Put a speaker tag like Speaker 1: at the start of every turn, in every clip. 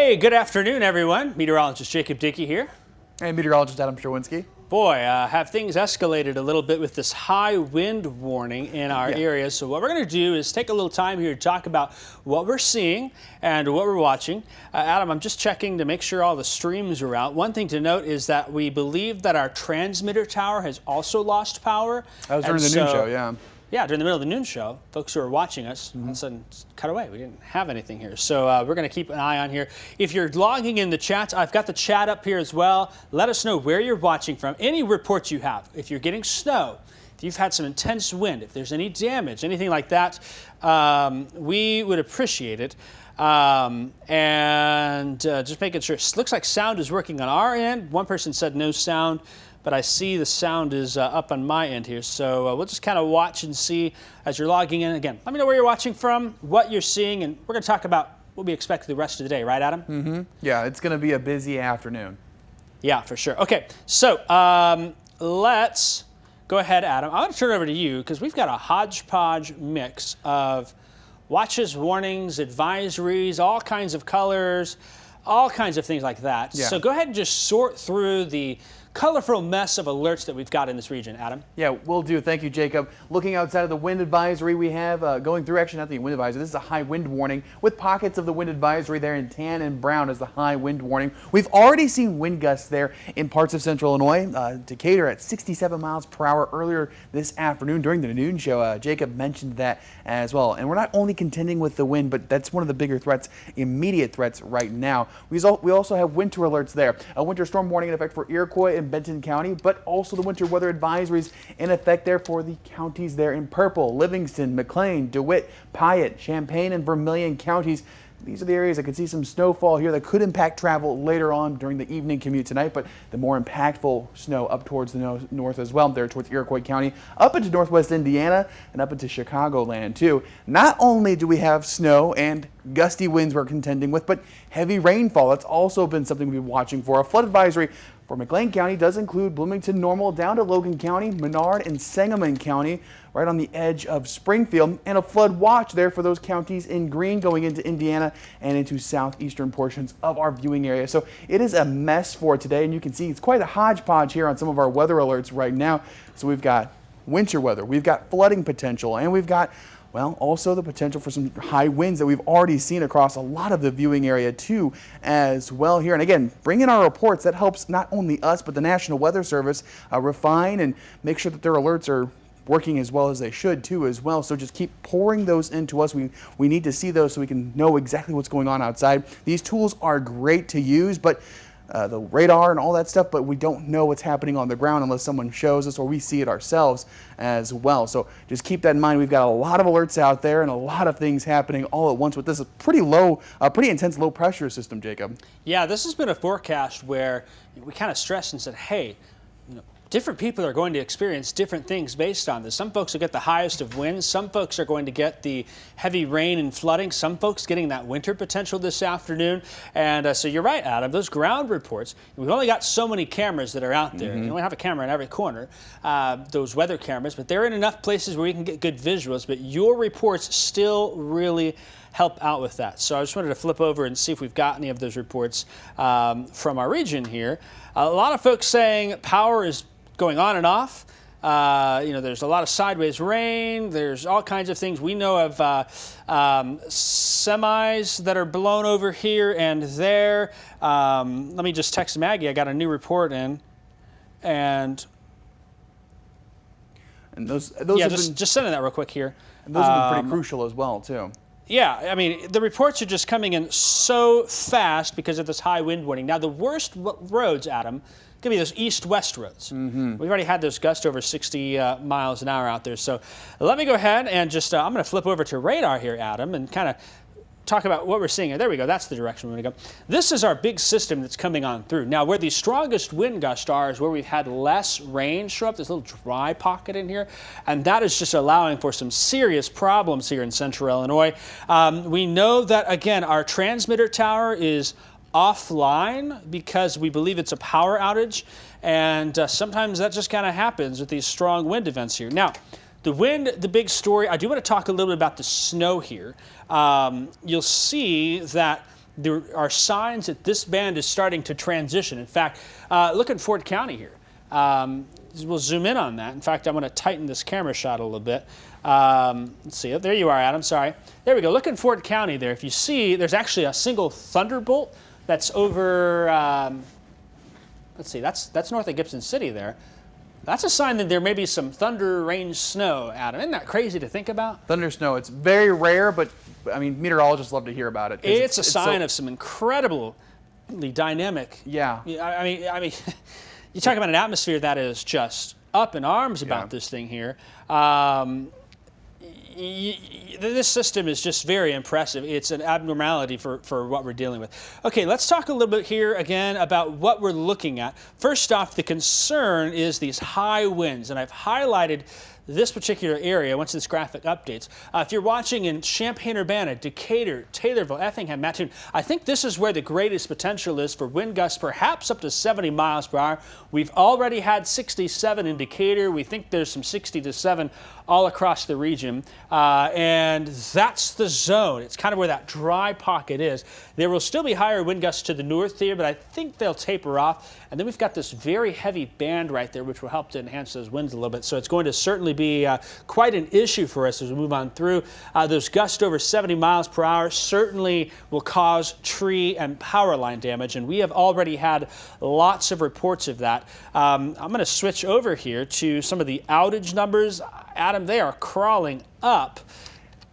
Speaker 1: Hey, good afternoon, everyone. Meteorologist Jacob Dickey here.
Speaker 2: Hey, meteorologist Adam Sherwinski.
Speaker 1: Boy, have things escalated a little bit with this high wind warning in our area. So what we're going to do is take a little time here to talk about what we're seeing and what we're watching. Adam, I'm just checking to make sure all the streams are out. One thing to note is that we believe that our transmitter tower has also lost power.
Speaker 2: That was during the noon show, yeah.
Speaker 1: Yeah, during the middle of the noon show, folks who are watching us, all of a sudden, cut away. We didn't have anything here. So we're going to keep an eye on here. If you're logging in the chat, I've got the chat up here as well. Let us know where you're watching from, any reports you have. If you're getting snow, if you've had some intense wind, if there's any damage, anything like that, we would appreciate it. Just making sure. It looks like sound is working on our end. One person said no sound, but I see the sound is up on my end here. So we'll just kind of watch and see as you're logging in. Again, let me know where you're watching from, what you're seeing, and we're going to talk about what we expect the rest of the day. Right, Adam?
Speaker 2: Mm-hmm. Yeah, it's going to be a busy afternoon.
Speaker 1: Yeah, for sure. Okay, so let's go ahead, Adam. I want to turn it over to you because we've got a hodgepodge mix of watches, warnings, advisories, all kinds of colors, all kinds of things like that.
Speaker 2: Yeah.
Speaker 1: So go ahead and just sort through the colorful mess of alerts that we've got in this region. Adam?
Speaker 2: Yeah, will do. Thank you, Jacob. Looking outside of the wind advisory we have, going through, actually not the wind advisory, this is a high wind warning with pockets of the wind advisory there in tan and brown as the high wind warning. We've already seen wind gusts there in parts of central Illinois. Decatur at 67 miles per hour earlier this afternoon during the noon show. Jacob mentioned that as well. And we're not only contending with the wind, but that's one of the bigger threats, immediate threats right now. We also have winter alerts there. A winter storm warning in effect for Iroquois and Benton County, but also the winter weather advisories in effect there for the counties there in purple: Livingston, McLean, DeWitt, Piatt, Champaign, and Vermilion counties. These are the areas that could see some snowfall here that could impact travel later on during the evening commute tonight, but the more impactful snow up towards the north as well, there towards Iroquois County, up into northwest Indiana, and up into Chicagoland too. Not only do we have snow and gusty winds we're contending with, but heavy rainfall. That's also been something we've been watching for. A flood advisory for McLean County does include Bloomington, Normal, down to Logan County, Menard, and Sangamon County, right on the edge of Springfield, and a flood watch there for those counties in green going into Indiana and into southeastern portions of our viewing area. So it is a mess for today, and you can see it's quite a hodgepodge here on some of our weather alerts right now. So we've got winter weather, we've got flooding potential, and we've got, well, also the potential for some high winds that we've already seen across a lot of the viewing area too as well here. And again, bring in our reports. That helps not only us, but the National Weather Service refine and make sure that their alerts are working as well as they should too as well. So just keep pouring those into us. We need to see those so we can know exactly what's going on outside. These tools are great to use, but the radar and all that stuff, but we don't know what's happening on the ground unless someone shows us or we see it ourselves as well. So just keep that in mind. We've got a lot of alerts out there and a lot of things happening all at once with this pretty intense low pressure system, Jacob.
Speaker 1: Yeah, this has been a forecast where we kind of stressed and said, hey, different people are going to experience different things based on this. Some folks will get the highest of winds. Some folks are going to get the heavy rain and flooding. Some folks getting that winter potential this afternoon. And so you're right, Adam. Those ground reports, we've only got so many cameras that are out there. You only have a camera in every corner, those weather cameras, but they're in enough places where you can get good visuals. But your reports still really help out with that. So I just wanted to flip over and see if we've got any of those reports from our region here. A lot of folks saying power is going on and off. There's a lot of sideways rain. There's all kinds of things. We know of semis that are blown over here and there. Let me just text Maggie. I got a new report in. And
Speaker 2: those
Speaker 1: yeah, just sending that real quick here.
Speaker 2: And those have been pretty crucial as well too.
Speaker 1: Yeah, I mean, the reports are just coming in so fast because of this high wind warning. Now, the worst roads, Adam, going to be those east-west roads. We've already had those gusts over 60 miles an hour out there. So let me go ahead and just, I'm going to flip over to radar here, Adam, and kind of talk about what we're seeing. There we go. That's the direction we're going to go. This is our big system that's coming on through. Now, where the strongest wind gusts are is where we've had less rain show up. There's a little dry pocket in here, and that is just allowing for some serious problems here in central Illinois. We know that, again, our transmitter tower is offline because we believe it's a power outage, and sometimes that just kind of happens with these strong wind events here. Now, the wind, the big story, I do want to talk a little bit about the snow here. You'll see that there are signs that this band is starting to transition. In fact, look at Ford County here. We'll zoom in on that. In fact, I'm going to tighten this camera shot a little bit. Let's see. There you are, Adam. Sorry. There we go. Look at Ford County there. If you see, there's actually a single thunderbolt that's over, let's see, that's north of Gibson City there. That's a sign that there may be some thunder, rain, snow, Adam. Isn't that crazy to think about?
Speaker 2: Thunder, snow. It's very rare, but I mean, meteorologists love to hear about it.
Speaker 1: It's a sign of some incredibly dynamic.
Speaker 2: Yeah.
Speaker 1: I mean, you talk about an atmosphere that is just up in arms about this thing here. This system is just very impressive. It's an abnormality for what we're dealing with. Okay, let's talk a little bit here again about what we're looking at. First off, the concern is these high winds, and I've highlighted this particular area once this graphic updates. If you're watching in Champaign-Urbana, Decatur, Taylorville, Effingham, Mattoon, I think this is where the greatest potential is for wind gusts, perhaps up to 70 miles per hour. We've already had 67 in Decatur. We think there's some 60 to 7 all across the region, and that's the zone. It's kind of where that dry pocket is. There will still be higher wind gusts to the north here, but I think they'll taper off. And then we've got this very heavy band right there, which will help to enhance those winds a little bit. So it's going to certainly be quite an issue for us as we move on through. Those gusts over 70 miles per hour certainly will cause tree and power line damage, and we have already had lots of reports of that. I'm going to switch over here to some of the outage numbers. Adam, they are crawling up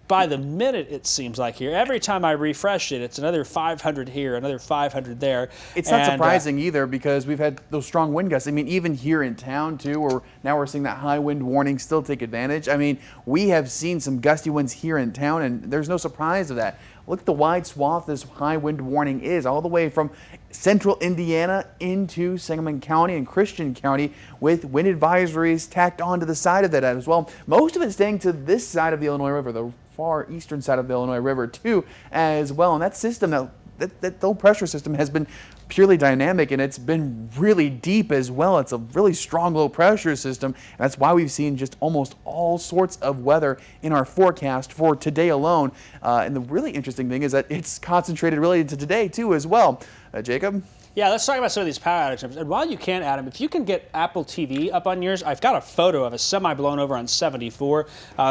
Speaker 1: by the minute, it seems like here. Every time I refresh it, it's another 500 here, another 500 there.
Speaker 2: It's not surprising either, because we've had those strong wind gusts. I mean, even here in town too, where now we're seeing that high wind warning still take advantage. I mean, we have seen some gusty winds here in town, and there's no surprise of that. Look at the wide swath this high wind warning is, all the way from central Indiana into Sangamon County and Christian County, with wind advisories tacked onto the side of that as well. Most of it staying to this side of the Illinois River, the far eastern side of the Illinois River too as well. And that system, that low pressure system, has been purely dynamic, and it's been really deep as well. It's a really strong low pressure system. And that's why we've seen just almost all sorts of weather in our forecast for today alone. And the really interesting thing is that it's concentrated really into today too as well. Jacob?
Speaker 1: Yeah, let's talk about some of these power outage numbers. And while you can, Adam, if you can get Apple TV up on yours, I've got a photo of a semi blown over on 74.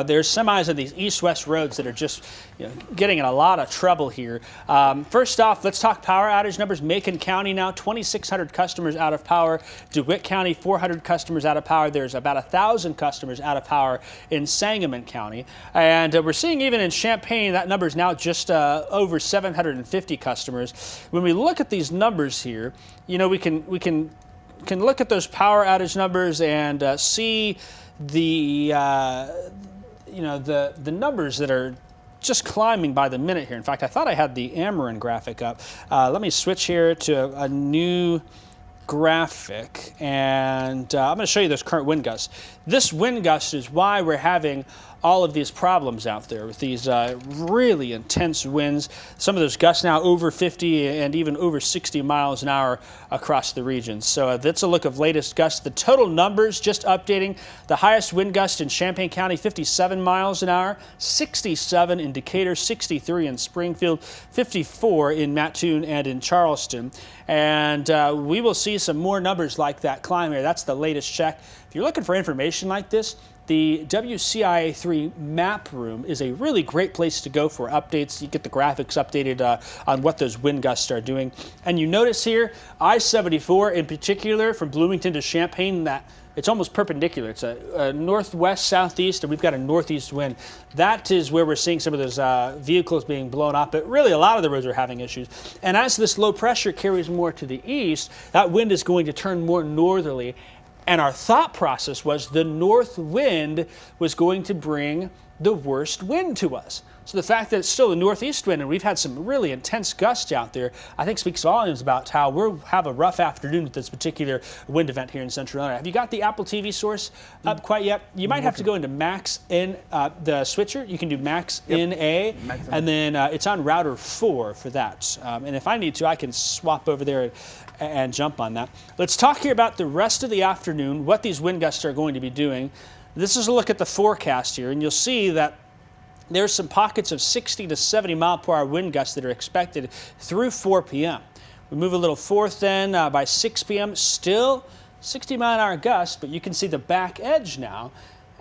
Speaker 1: There's semis on these east-west roads that are just getting in a lot of trouble here. First off, let's talk power outage numbers. Macon County now, 2,600 customers out of power. DeWitt County, 400 customers out of power. There's about 1,000 customers out of power in Sangamon County. And we're seeing even in Champaign, that number is now just over 750 customers. When we look at these numbers here, we can look at those power outage numbers and see the the numbers that are just climbing by the minute here. In fact, I thought I had the Ameren graphic up. Let me switch here to a new graphic, and I'm going to show you those current wind gusts. This wind gust is why we're having all of these problems out there with these really intense winds. Some of those gusts now over 50 and even over 60 miles an hour across the region. So that's a look of latest gusts. The total numbers, just updating, the highest wind gust in Champaign County, 57 miles an hour, 67 in Decatur, 63 in Springfield, 54 in Mattoon and in Charleston. And we will see some more numbers like that climb here. That's the latest check. If you're looking for information like this, the WCIA 3 map room is a really great place to go for updates. You get the graphics updated on what those wind gusts are doing. And you notice here, I-74 in particular, from Bloomington to Champaign, that it's almost perpendicular. It's a northwest, southeast, and we've got a northeast wind. That is where we're seeing some of those vehicles being blown off, but really a lot of the roads are having issues. And as this low pressure carries more to the east, that wind is going to turn more northerly. And our thought process was the north wind was going to bring the worst wind to us. So the fact that it's still a northeast wind, and we've had some really intense gusts out there, I think speaks volumes about how we'll have a rough afternoon with this particular wind event here in Central Illinois. Have you got the Apple TV source up quite yet? You might have to go into Max in the switcher. You can do Max in A, and then it's on router 4 for that. And if I need to, I can swap over there and jump on that. Let's talk here about the rest of the afternoon, what these wind gusts are going to be doing. This is a look at the forecast here, and you'll see that there's some pockets of 60 to 70 mile per hour wind gusts that are expected through 4 p.m. We move a little forth then by 6 p.m. Still 60 mile an hour gusts, but you can see the back edge now.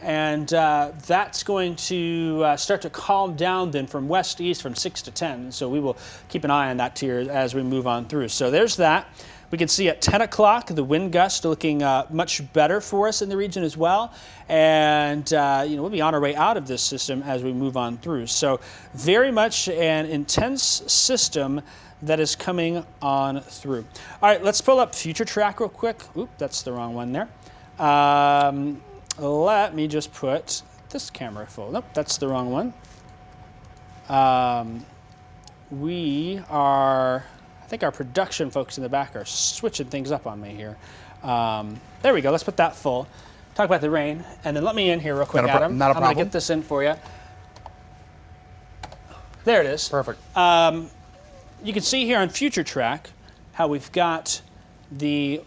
Speaker 1: And that's going to start to calm down then from west to east from 6 to 10. So we will keep an eye on that here as we move on through. So there's that. We can see at 10 o'clock the wind gusts looking much better for us in the region as well. And we'll be on our way out of this system as we move on through. So very much an intense system that is coming on through. All right, let's pull up FUTURETRACK real quick. Oop, that's the wrong one there. Let me just put this camera full. Nope, that's the wrong one. We are, I think our production folks in the back are switching things up on me here. There we go, let's put that full. Talk about the rain, and then let me in here real quick, Adam.
Speaker 2: Not a problem.
Speaker 1: I'm gonna get this in for you. There it is.
Speaker 2: Perfect.
Speaker 1: You can see here on FUTURETRACK how we've got the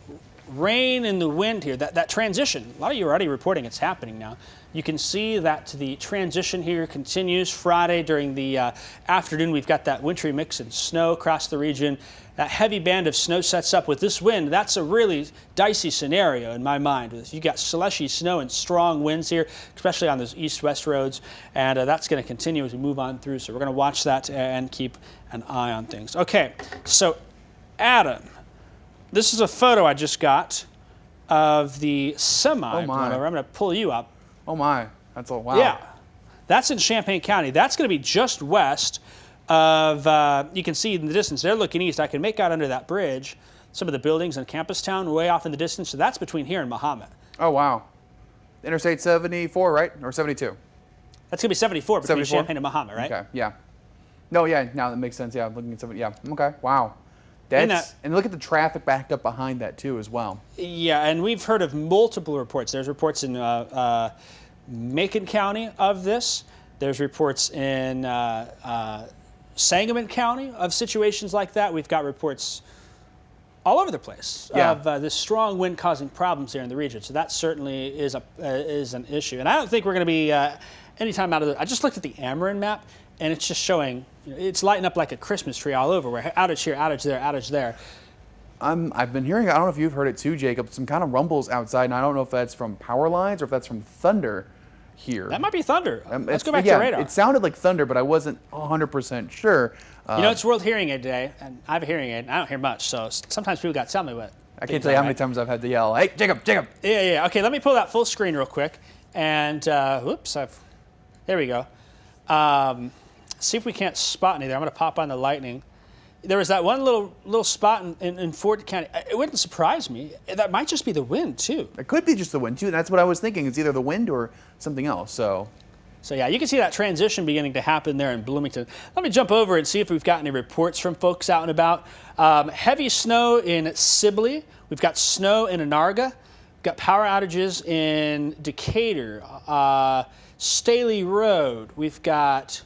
Speaker 1: rain and the wind here, that transition. A lot of you are already reporting it's happening now. You can see that the transition here continues. Friday during the afternoon, we've got that wintry mix and snow across the region. That heavy band of snow sets up with this wind. That's a really dicey scenario in my mind. You got slushy snow and strong winds here, especially on those east-west roads, and that's going to continue as we move on through. So we're going to watch that and keep an eye on things. Okay, so Adam, this is a photo I just got of the semi.
Speaker 2: Oh my.
Speaker 1: I'm going to pull you up.
Speaker 2: Oh my, that's a wow.
Speaker 1: Yeah, that's in Champaign County. That's going to be just west of, you can see in the distance, they're looking east. I can make out under that bridge some of the buildings in Campus Town way off in the distance. So that's between here and Mahomet.
Speaker 2: Oh wow. Interstate 74, right? Or 72?
Speaker 1: That's going to be 74 between
Speaker 2: 74?
Speaker 1: Champaign and Mahomet, right?
Speaker 2: Okay, yeah. No, yeah, now that makes sense. Yeah, I'm looking at 70. Yeah, okay, wow. And look at the traffic backed up behind that too as well.
Speaker 1: Yeah, and we've heard of multiple reports. There's reports in Macon County of this. There's reports in Sangamon County of situations like that. We've got reports all over the place of this strong wind causing problems here in the region. So that certainly is an issue. And I don't think we're going to be any time out of I just looked at the Ameren map, and it's just showing, it's lighting up like a Christmas tree all over. We're outage here, outage there, outage there.
Speaker 2: I've been hearing, I don't know if you've heard it too, Jacob, some kind of rumbles outside, and I don't know if that's from power lines or if that's from thunder here.
Speaker 1: That might be thunder. Let's go back to your radar.
Speaker 2: It sounded like thunder, but I wasn't 100% sure.
Speaker 1: It's World Hearing Aid Day, and I have a hearing aid, and I don't hear much, so sometimes people got to tell me what.
Speaker 2: I can't tell you how many times I've had to yell, hey, Jacob, Jacob.
Speaker 1: Yeah. Okay, let me pull that full screen real quick, and whoops, there we go. See if we can't spot any there. I'm going to pop on the lightning. There was that one little spot in Fort County. It wouldn't surprise me. That might just be the wind, too.
Speaker 2: It could be just the wind, too. That's what I was thinking. It's either the wind or something else. So
Speaker 1: yeah, you can see that transition beginning to happen there in Bloomington. Let me jump over and see if we've got any reports from folks out and about. Heavy snow in Sibley. We've got snow in Anarga. We've got power outages in Decatur. Staley Road. We've got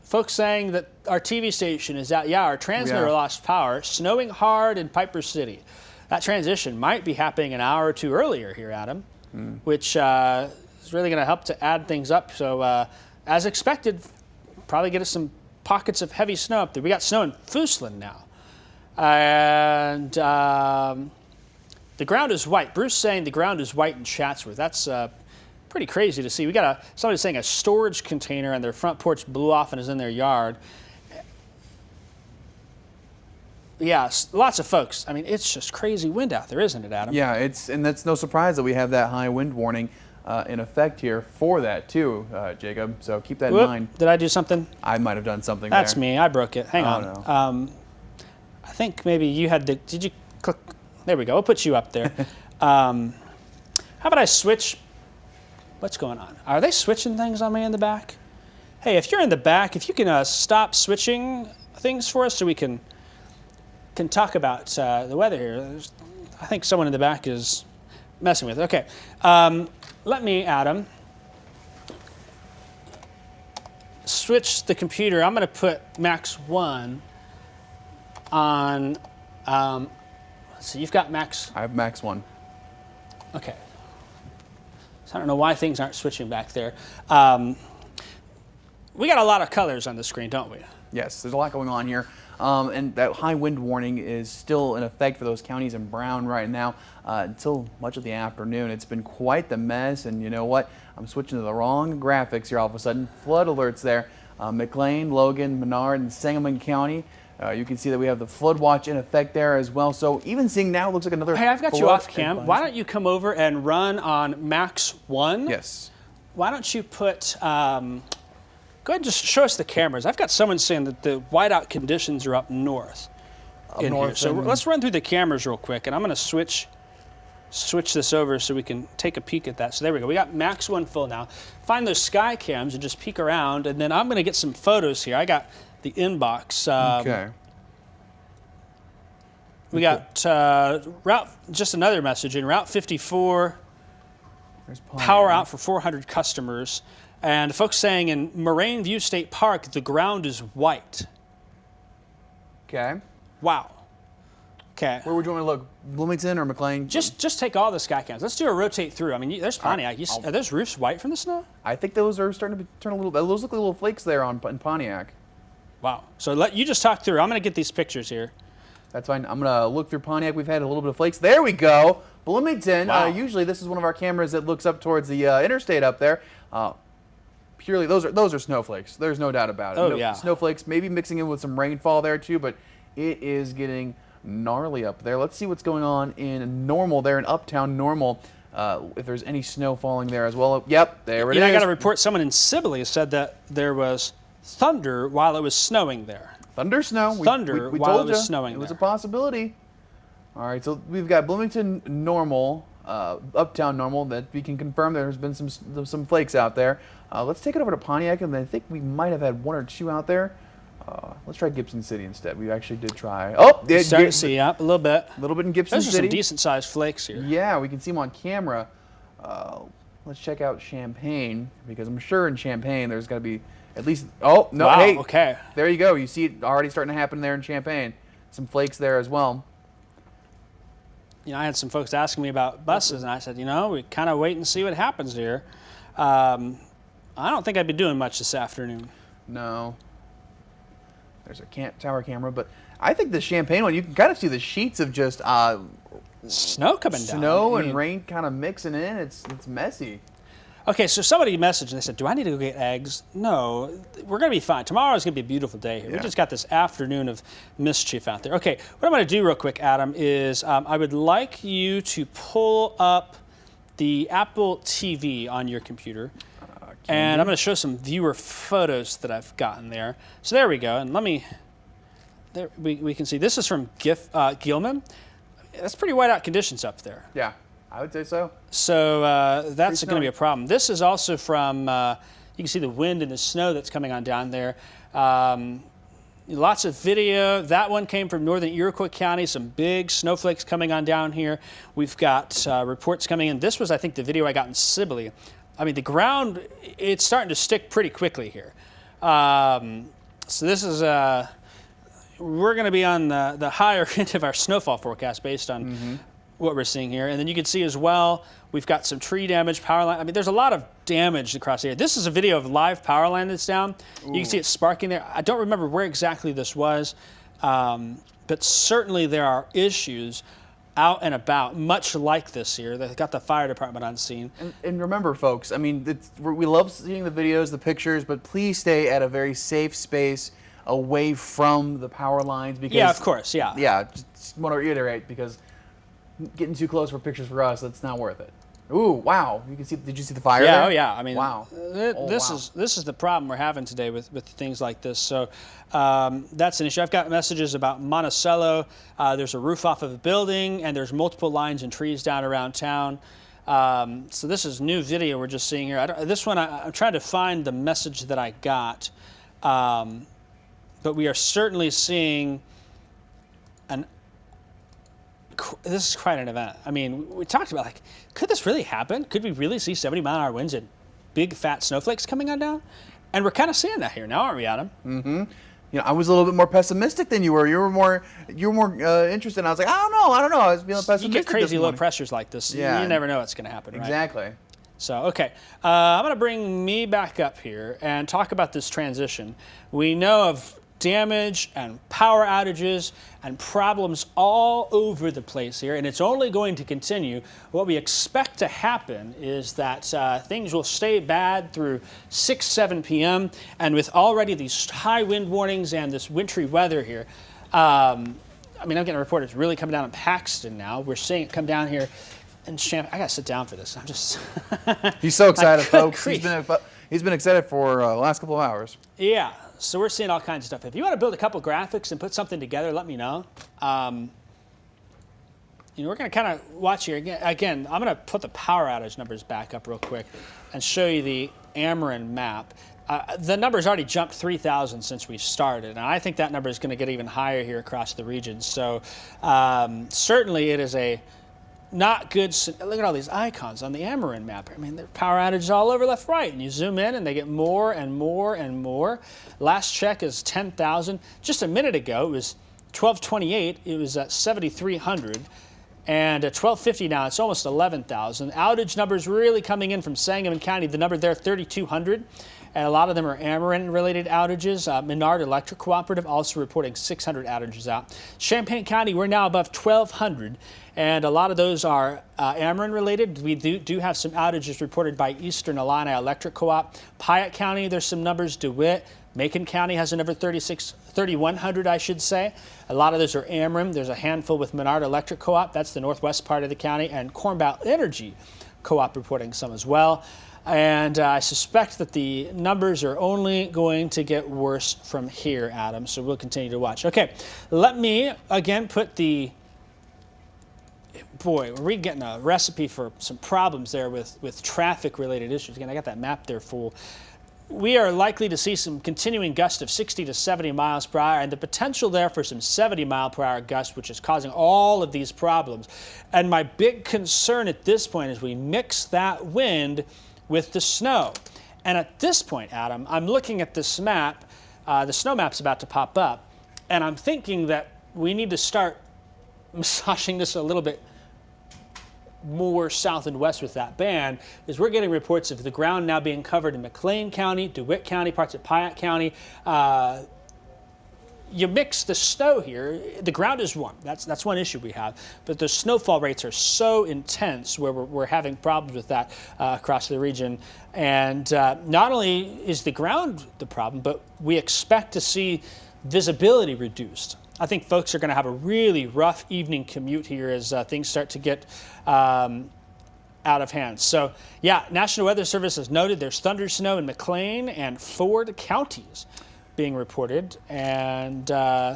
Speaker 1: folks saying that our TV station is out. Yeah, our transmitter lost power. Snowing hard in Piper City. That transition might be happening an hour or two earlier here, Adam, which is really going to help to add things up. So as expected, probably get us some pockets of heavy snow up there. We got snow in Fooslin now. And the ground is white. Bruce saying the ground is white in Chatsworth. That's pretty crazy to see. We got somebody saying a storage container on their front porch blew off and is in their yard. Yeah, lots of folks. I mean, it's just crazy wind out there, isn't it, Adam?
Speaker 2: Yeah, and that's no surprise that we have that high wind warning in effect here for that too, Jacob. So keep that in mind.
Speaker 1: Did I do something?
Speaker 2: I might have done something.
Speaker 1: That's
Speaker 2: there.
Speaker 1: me. I broke it. Hang on.
Speaker 2: No.
Speaker 1: I think maybe you had to. Did you click? There we go. We'll put you up there. How about I switch? What's going on? Are they switching things on me in the back? Hey, if you're in the back, if you can stop switching things for us so we can talk about the weather here. I think someone in the back is messing with it. Okay. Let me, Adam, switch the computer. I'm going to put Max 1 on. So you've got Max.
Speaker 2: I have Max 1.
Speaker 1: Okay. So I don't know why things aren't switching back there. We got a lot of colors on the screen, don't we?
Speaker 2: Yes, there's a lot going on here. And that high wind warning is still in effect for those counties in brown right now until much of the afternoon. It's been quite the mess, and you know what? I'm switching to the wrong graphics here all of a sudden. Flood alerts there. McLean, Logan, Menard, and Sangamon County. You can see that we have the flood watch in effect there as well. So even seeing now, it looks like another.
Speaker 1: Hey, I've got you off cam. Why don't you come over and run on Max 1?
Speaker 2: Yes.
Speaker 1: Why don't you put, go ahead and just show us the cameras. I've got someone saying that the whiteout conditions are up north. Here. So let's run through the cameras real quick, and I'm going to switch this over so we can take a peek at that. So there we go. We got Max 1 full now. Find those sky cams and just peek around, and then I'm going to get some photos here. I got the inbox.
Speaker 2: Okay.
Speaker 1: We got just another message in Route 54. Power out for 400 customers. And folks saying in Moraine View State Park, the ground is white.
Speaker 2: Okay.
Speaker 1: Wow. Okay.
Speaker 2: Where would you want to look? Bloomington or McLean?
Speaker 1: Just take all the sky cams. Let's do a rotate through. I mean, there's Pontiac. Are those roofs white from the snow?
Speaker 2: I think those are starting to turn a little bit. Those look like little flakes there in Pontiac.
Speaker 1: Wow. So you just talk through. I'm going to get these pictures here.
Speaker 2: That's fine. I'm going to look through Pontiac. We've had a little bit of flakes. There we go. Bloomington.
Speaker 1: Wow.
Speaker 2: Usually this is one of our cameras that looks up towards the interstate up there. Purely, those are snowflakes. There's no doubt about it.
Speaker 1: Oh, yeah.
Speaker 2: Snowflakes, maybe mixing in with some rainfall there too, but it is getting gnarly up there. Let's see what's going on in Normal there in Uptown Normal. If there's any snow falling there as well. Yep, there it is.
Speaker 1: I got a report. Someone in Sibley said that there was thunder while it was snowing there.
Speaker 2: Thunder, snow.
Speaker 1: Thunder
Speaker 2: we
Speaker 1: while
Speaker 2: told
Speaker 1: it was
Speaker 2: you.
Speaker 1: snowing
Speaker 2: It was
Speaker 1: there.
Speaker 2: a possibility. All right, so we've got Bloomington Normal, Uptown Normal, that we can confirm there's been some flakes out there. Let's take it over to Pontiac, and I think we might have had 1 or 2 out there. Let's try Gibson City instead. We actually did try. Oh,
Speaker 1: Starting to see up a little bit.
Speaker 2: A little bit in Gibson
Speaker 1: Those are
Speaker 2: City.
Speaker 1: some decent-sized flakes here.
Speaker 2: Yeah, we can see them on camera. Let's check out Champaign, because I'm sure in Champaign there's got to be at least. Oh no!
Speaker 1: Wow,
Speaker 2: hey,
Speaker 1: okay.
Speaker 2: There you go. You see it already starting to happen there in Champaign. Some flakes there as well.
Speaker 1: You know, I had some folks asking me about buses, and I said, you know, we kind of wait and see what happens here. I don't think I'd be doing much this afternoon.
Speaker 2: No. There's a tower camera, but I think the Champaign one, you can kind of see the sheets of just
Speaker 1: snow coming down.
Speaker 2: Snow and rain kind of mixing in. It's messy.
Speaker 1: Okay, so somebody messaged and they said, do I need to go get eggs? No, we're going to be fine. Tomorrow's going to be a beautiful day here.
Speaker 2: Yeah.
Speaker 1: We just got this afternoon of mischief out there. Okay, what I'm going to do real quick, Adam, is I would like you to pull up the Apple TV on your computer. And I'm going to show some viewer photos that I've gotten there. So there we go. And let me, there we can see, this is from Gilman. That's pretty whiteout conditions up there.
Speaker 2: Yeah, I would say so.
Speaker 1: So that's going to be a problem. This is also from, you can see the wind and the snow that's coming on down there. Lots of video. That one came from northern Iroquois County, some big snowflakes coming on down here. We've got reports coming in. This was, I think, the video I got in Sibley. I mean, the ground, it's starting to stick pretty quickly here. So this is, we're going to be on the higher end of our snowfall forecast based on what we're seeing here. And then you can see as well, we've got some tree damage, power line. I mean, there's a lot of damage across the area. This is a video of live power line that's down. Ooh. You can see it sparking there. I don't remember where exactly this was, but certainly there are issues out and about, much like this here. They've got the fire department on scene.
Speaker 2: And remember, folks, I mean, we love seeing the videos, the pictures, but please stay at a very safe space away from the power lines. Because,
Speaker 1: yeah, of course, yeah.
Speaker 2: Yeah, just want to reiterate, because getting too close for pictures for us, that's not worth it. Ooh, wow. You can see, did you see the fire
Speaker 1: yeah,
Speaker 2: there?
Speaker 1: Oh, yeah. I mean,
Speaker 2: wow.
Speaker 1: This is the problem we're having today with things like this. So that's an issue. I've got messages about Monticello. There's a roof off of a building, and there's multiple lines and trees down around town. So this is new video we're just seeing here. This one, I'm trying to find the message that I got. But we are certainly seeing this is quite an event. I mean, we talked about, like, could this really happen? Could we really see 70-mile-an-hour winds and big, fat snowflakes coming on down? And we're kind of seeing that here now, aren't we, Adam?
Speaker 2: Mm-hmm. You know, I was a little bit more pessimistic than you were. You were more interested. And I was like, I don't know. I was feeling pessimistic.
Speaker 1: You get crazy low pressures like this.
Speaker 2: Yeah.
Speaker 1: You never know what's going to happen, right?
Speaker 2: Exactly.
Speaker 1: So, okay, I'm going to bring me back up here and talk about this transition. We know of damage and power outages and problems all over the place here, and it's only going to continue. What we expect to happen is that things will stay bad through 6, 7 p.m., and with already these high wind warnings and this wintry weather here, I mean, I'm getting a report it's really coming down in Paxton now. We're seeing it come down here in Champaign. I got to sit down for this. I'm just...
Speaker 2: He's so excited, folks. He's been excited for the last couple of hours.
Speaker 1: Yeah. So we're seeing all kinds of stuff. If you want to build a couple graphics and put something together, let me know. We're going to kind of watch here. Again, I'm going to put the power outage numbers back up real quick and show you the Ameren map. The number's already jumped 3,000 since we started, and I think that number is going to get even higher here across the region. So certainly it is a not good. Look at all these icons on the Ameren map. I mean, there are power outages all over left, right, and you zoom in and they get more and more and more. Last check is 10,000. Just a minute ago, it was 1228. It was at 7,300. And at 1250 now, it's almost 11,000. Outage numbers really coming in from Sangamon County. The number there, 3,200. And a lot of them are Ameren-related outages. Menard Electric Cooperative also reporting 600 outages out. Champaign County, we're now above 1,200. And a lot of those are Ameren-related. We do have some outages reported by Eastern Illini Electric Co-op. Piatt County, there's some numbers. DeWitt. Macon County has a number 3,100, I should say. A lot of those are Ameren. There's a handful with Menard Electric Co-op. That's the northwest part of the county. And Cornbelt Energy Co-op reporting some as well. And I suspect that the numbers are only going to get worse from here, Adam. So we'll continue to watch. Okay, let me again put the... Boy, we're getting a recipe for some problems there with traffic-related issues. Again, I got that map there full. We are likely to see some continuing gusts of 60 to 70 miles per hour, and the potential there for some 70-mile-per-hour gusts, which is causing all of these problems. And my big concern at this point is we mix that wind with the snow. And at this point, Adam, I'm looking at this map. The snow map's about to pop up, and I'm thinking that we need to start massaging this a little bit more south and west with that band, is we're getting reports of the ground now being covered in McLean County, DeWitt County, parts of Piatt County. You mix the snow here, the ground is warm. That's one issue we have. But the snowfall rates are so intense where we're having problems with that across the region. And not only is the ground the problem, but we expect to see visibility reduced. I think folks are going to have a really rough evening commute here as things start to get out of hand. So, yeah, National Weather Service has noted there's thunder snow in McLean and Ford counties being reported, and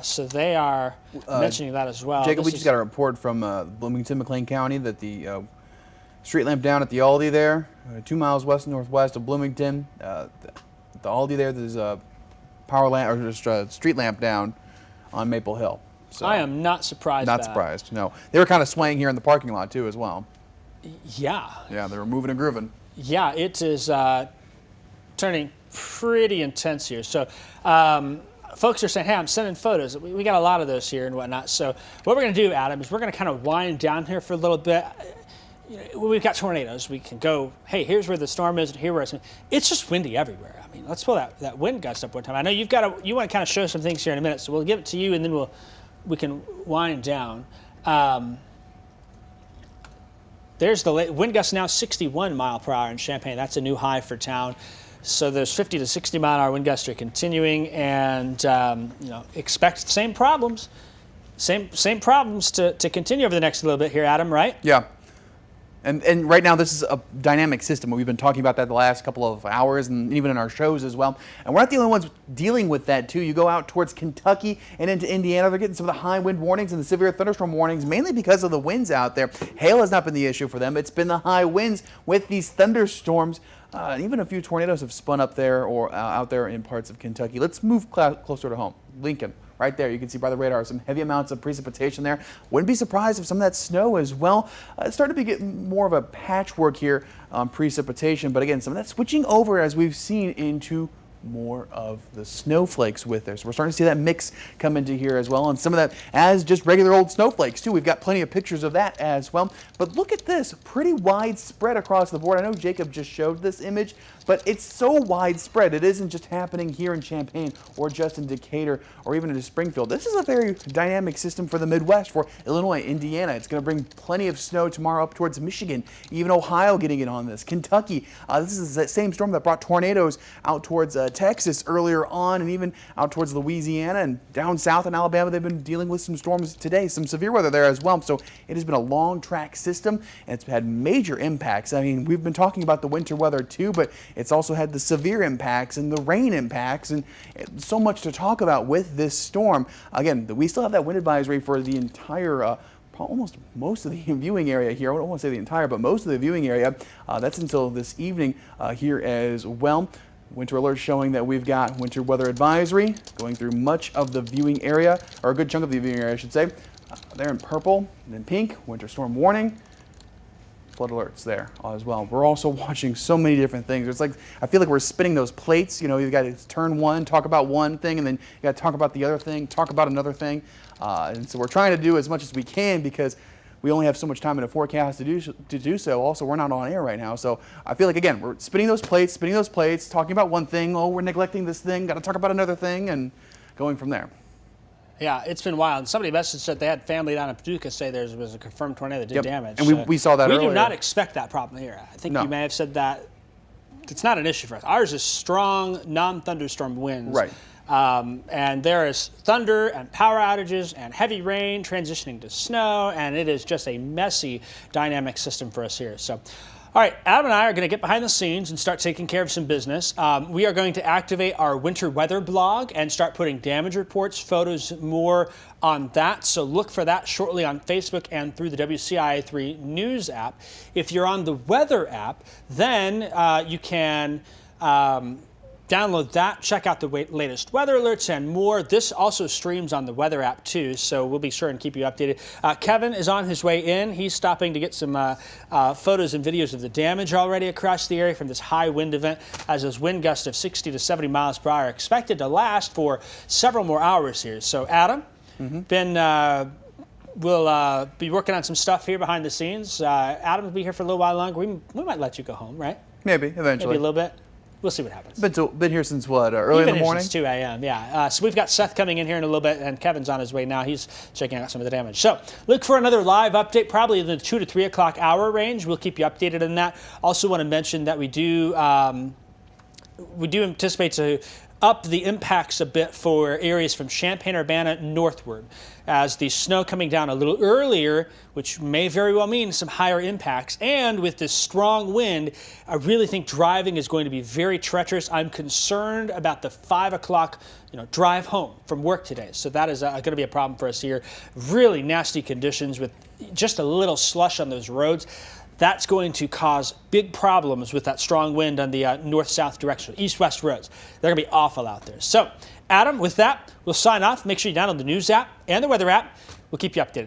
Speaker 1: so they are mentioning that as well.
Speaker 2: Jacob, we just got a report from Bloomington, McLean County, that the street lamp down at the Aldi there, 2 miles west and northwest of Bloomington, the Aldi there, there's a power lamp or just a street lamp down on Maple Hill. So
Speaker 1: I am not surprised.
Speaker 2: Not surprised, no. They were kind of swaying here in the parking lot too as well.
Speaker 1: Yeah.
Speaker 2: Yeah, they were moving and grooving.
Speaker 1: Yeah, it is turning pretty intense here. So folks are saying, hey, I'm sending photos. We got a lot of those here and whatnot. So what we're going to do, Adam, is we're going to kind of wind down here for a little bit. We've got tornadoes. We can go, hey, here's where the storm is, and here where it's just windy everywhere. I mean, let's pull that wind gust up one time. I know you want to kind of show some things here in a minute, so we'll give it to you, and then we can wind down. There's the wind gust now 61 mile per hour in Champaign. That's a new high for town. So there's 50 to 60 mile an hour wind gusts are continuing, and expect the same problems to continue over the next little bit here, Adam. Right?
Speaker 2: Yeah. And right now, this is a dynamic system. We've been talking about that the last couple of hours and even in our shows as well. And we're not the only ones dealing with that, too. You go out towards Kentucky and into Indiana, they're getting some of the high wind warnings and the severe thunderstorm warnings, mainly because of the winds out there. Hail has not been the issue for them. It's been the high winds with these thunderstorms. Even a few tornadoes have spun up there or out there in parts of Kentucky. Let's move closer to home. Lincoln. Right there, you can see by the radar some heavy amounts of precipitation there. Wouldn't be surprised if some of that snow as well. It's starting to get more of a patchwork here on precipitation, but again, some of that switching over as we've seen into more of the snowflakes with there. So we're starting to see that mix come into here as well, and some of that as just regular old snowflakes too. We've got plenty of pictures of that as well. But look at this, pretty widespread across the board. I know Jacob just showed this image, but it's so widespread. It isn't just happening here in Champaign or just in Decatur or even in Springfield. This is a very dynamic system for the Midwest, for Illinois, Indiana. It's going to bring plenty of snow tomorrow up towards Michigan, even Ohio getting in on this. Kentucky, this is that same storm that brought tornadoes out towards Texas earlier on, and even out towards Louisiana and down south in Alabama. They've been dealing with some storms today, some severe weather there as well. So it has been a long track system, and it's had major impacts. I mean, we've been talking about the winter weather too, but it's also had the severe impacts and the rain impacts, and so much to talk about with this storm. Again, we still have that wind advisory for the entire almost most of the viewing area here. I don't want to say the entire, but most of the viewing area. That's until this evening here as well. Winter alert showing that we've got winter weather advisory going through much of the viewing area, or a good chunk of the viewing area, I should say. There in purple and in pink, winter storm warning. Flood alerts there as well. We're also watching so many different things. It's like, I feel like we're spinning those plates. You know, you've got to turn one, talk about one thing, and then you got to talk about the other thing, talk about another thing. And so we're trying to do as much as we can because we only have so much time in a forecast to do so. Also, we're not on air right now. So I feel like, again, we're spinning those plates, talking about one thing. Oh, we're neglecting this thing. Got to talk about another thing, and going from there.
Speaker 1: Yeah, it's been wild. Somebody messaged that they had family down in Paducah say there was a confirmed tornado that did damage.
Speaker 2: And we saw that earlier.
Speaker 1: We do not expect that problem here. I think you may have said that it's not an issue for us. Ours is strong, non-thunderstorm winds.
Speaker 2: Right.
Speaker 1: And there is thunder and power outages and heavy rain transitioning to snow, and it is just a messy dynamic system for us here. So, all right, Adam and I are going to get behind the scenes and start taking care of some business. We are going to activate our winter weather blog and start putting damage reports, photos, more on that. So look for that shortly on Facebook and through the WCIA 3 News app. If you're on the weather app, then you can download that, check out the latest weather alerts and more. This also streams on the weather app too, so we'll be sure and keep you updated. Kevin is on his way in. He's stopping to get some photos and videos of the damage already across the area from this high wind event, as those wind gusts of 60 to 70 miles per hour are expected to last for several more hours here. So Adam, we'll be working on some stuff here behind the scenes. Adam will be here for a little while longer. We might let you go home, right?
Speaker 2: Maybe, eventually.
Speaker 1: Maybe a little bit. We'll see what happens.
Speaker 2: Been here since what, early in the morning?
Speaker 1: Since 2 a.m., yeah. So we've got Seth coming in here in a little bit, and Kevin's on his way now. He's checking out some of the damage. So look for another live update, probably in the 2 to 3 o'clock hour range. We'll keep you updated on that. Also want to mention that we do anticipate to up the impacts a bit for areas from Champaign-Urbana northward, as the snow coming down a little earlier, which may very well mean some higher impacts. And with this strong wind, I really think driving is going to be very treacherous. I'm concerned about the 5 o'clock drive home from work today. So that is going to be a problem for us here. Really nasty conditions with just a little slush on those roads. That's going to cause big problems with that strong wind on the north-south direction, east-west roads. They're going to be awful out there. So, Adam, with that, we'll sign off. Make sure you download the news app and the weather app. We'll keep you updated.